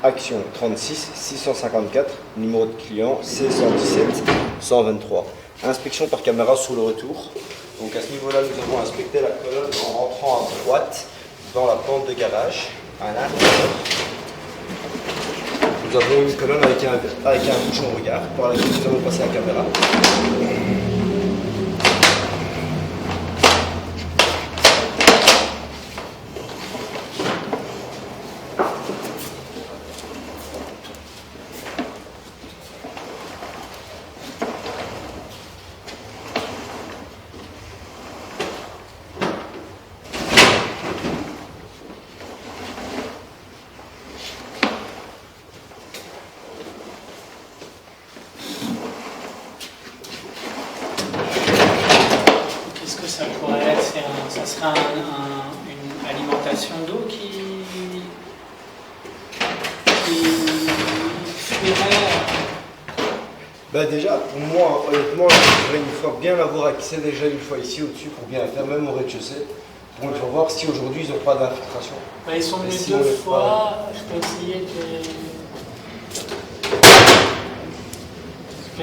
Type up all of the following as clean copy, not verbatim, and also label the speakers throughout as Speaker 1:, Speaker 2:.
Speaker 1: Action 36 654, numéro de client C117 123. Inspection par caméra sur le retour. Donc à ce niveau-là, nous avons inspecté la colonne en rentrant à droite dans la pente de garage, à l'intérieur. Nous avons une colonne avec un bouchon regard par laquelle nous avons passé la caméra.
Speaker 2: Ça pourrait être, ça serait une alimentation d'eau qui fuirait.
Speaker 1: Ben déjà, pour moi, honnêtement, je voudrais une fois bien avoir accès déjà une fois ici au-dessus pour bien faire, même au rez-de-chaussée, pour voir si aujourd'hui ils n'ont pas d'infiltration.
Speaker 2: Ben, ils sont venus deux fois, je peux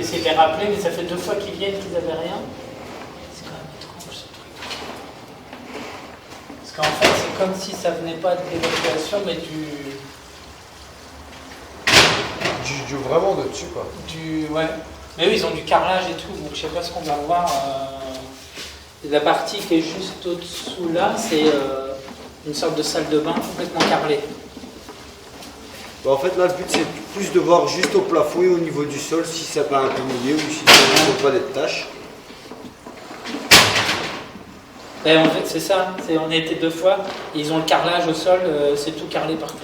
Speaker 2: essayer de les rappeler, mais ça fait 2 fois qu'ils viennent qu'ils n'avaient rien. Parce qu'en fait, c'est comme si ça venait pas de l'évacuation, mais
Speaker 1: vraiment de dessus, quoi.
Speaker 2: Ouais. Mais oui, ils ont du carrelage et tout, donc je sais pas ce qu'on va voir. La partie qui est juste au-dessous là, c'est une sorte de salle de bain complètement carrelée.
Speaker 1: Bon, en fait, là, le but, c'est plus de voir juste au plafond et au niveau du sol si ça peut un peu mouiller ou si ça ne pas des taches.
Speaker 2: Et en fait, c'est ça, on a été 2 fois, ils ont le carrelage au sol, c'est tout carrelé partout.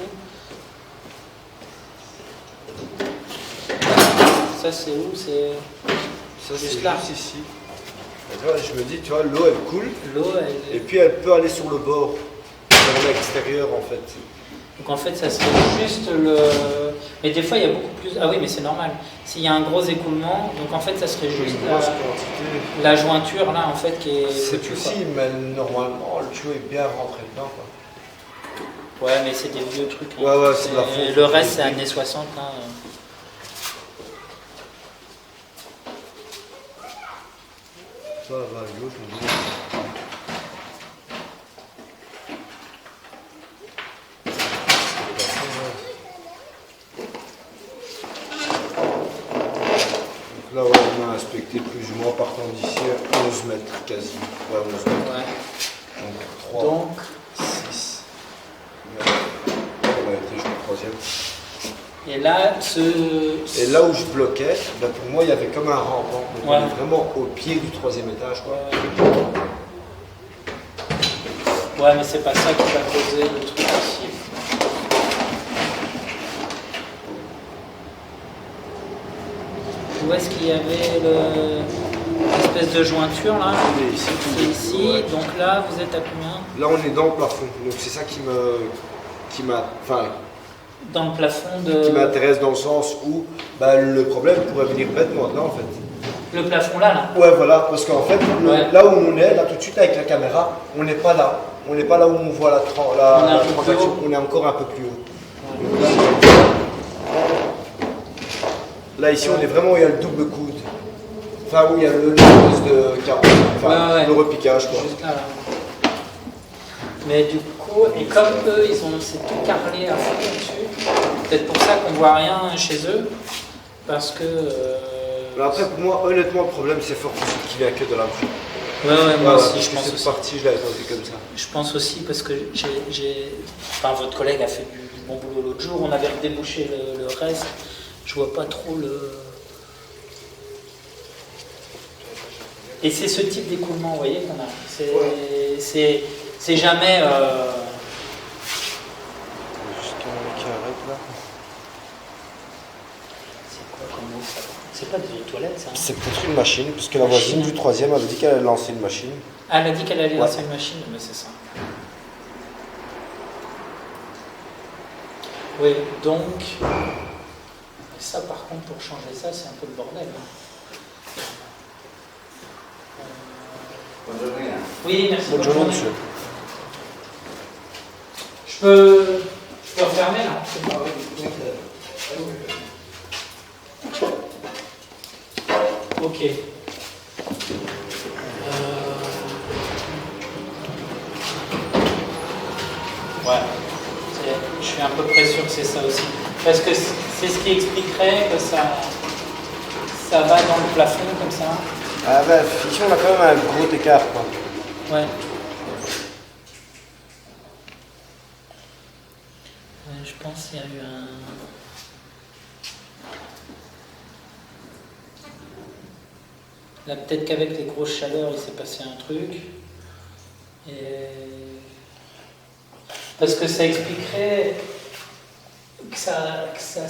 Speaker 2: Ça, c'est où?
Speaker 1: Ça, c'est
Speaker 2: juste là.
Speaker 1: Juste ici. Et toi, je me dis, tu vois, l'eau, elle coule.
Speaker 2: Elle...
Speaker 1: Et puis, elle peut aller sur le bord, vers l'extérieur, en fait.
Speaker 2: Donc, en fait, ça serait juste le... Mais des fois, il y a beaucoup plus... Ah oui, mais c'est normal. S'il y a un gros écoulement, donc en fait, ça serait juste la jointure, là, en fait, qui est...
Speaker 1: C'est possible, mais normalement, le tuyau est bien rentré dedans, quoi.
Speaker 2: Ouais, mais c'est des vieux trucs. Hein.
Speaker 1: Ouais, c'est de la faute.
Speaker 2: Le reste, c'est années 60. Hein.
Speaker 1: Ça va à gauche, on dit. Là, ouais, on a inspecté plus ou moins partant d'ici à 11 mètres quasi. Ouais, 11 mètres.
Speaker 2: Ouais.
Speaker 1: Donc 3,
Speaker 2: donc
Speaker 1: 6 mètres. On a été jusqu'au 3e.
Speaker 2: Et là,
Speaker 1: Et là où je bloquais, ben pour moi, il y avait comme un rampant. Donc
Speaker 2: ouais.
Speaker 1: on est vraiment au pied du 3e étage, quoi.
Speaker 2: Ouais, mais c'est pas ça qui va causer le truc ici. Où est-ce qu'il y avait l'espèce de jointure là? C'est ici. Ouais. Donc là, vous êtes à combien?
Speaker 1: Là, on est dans le plafond. Donc c'est ça qui
Speaker 2: dans le plafond
Speaker 1: qui m'intéresse dans le sens où le problème pourrait venir bêtement dedans, en fait.
Speaker 2: Le plafond là?
Speaker 1: Ouais, voilà. Parce qu'en fait, là où on est, là tout de suite avec la caméra, on n'est pas là. On n'est pas là où on voit la transaction. On est encore un peu plus haut. Ouais. Là, ici, on est vraiment où il y a le double coude. Enfin, où il y a le de carreau. Enfin, le repiquage, quoi.
Speaker 2: Juste là. Mais du coup, et comme eux, c'est tout carrelé à fond dessus, peut-être pour ça qu'on voit rien chez eux, parce que...
Speaker 1: Après, pour moi, honnêtement, le problème, c'est fort qu'il vient que de la bouche.
Speaker 2: Ouais, moi aussi, je pense
Speaker 1: cette
Speaker 2: aussi.
Speaker 1: partie, je l'avais pas vu comme ça.
Speaker 2: Je pense aussi, parce que votre collègue a fait du bon boulot l'autre jour, on avait redébouché le reste, je vois pas trop le... Et c'est ce type d'écoulement, vous voyez, qu'on a. C'est jamais...
Speaker 1: Juste qui arrête là.
Speaker 2: C'est quoi comme mot ça? C'est pas des toilettes ça?
Speaker 1: C'est peut-être une machine, parce que la voisine du 3e avait dit qu'elle allait lancer une machine.
Speaker 2: Ah, elle a dit qu'elle allait lancer une machine, mais c'est ça. Oui, donc... Ça par contre, pour changer ça, c'est un peu le bordel. Hein.
Speaker 3: Bonne journée.
Speaker 2: Oui, merci.
Speaker 1: Bonne journée, monsieur.
Speaker 2: Je peux peux refermer là. Ok. Ouais. Je suis à peu près sûr que c'est ça aussi. Parce que c'est ce qui expliquerait que ça va dans le plafond comme ça.
Speaker 1: Ah bah, ici on a quand même un gros écart, quoi.
Speaker 2: Ouais. Je pense qu'il y a eu un... Là, peut-être qu'avec les grosses chaleurs, il s'est passé un truc. Parce que ça expliquerait que ça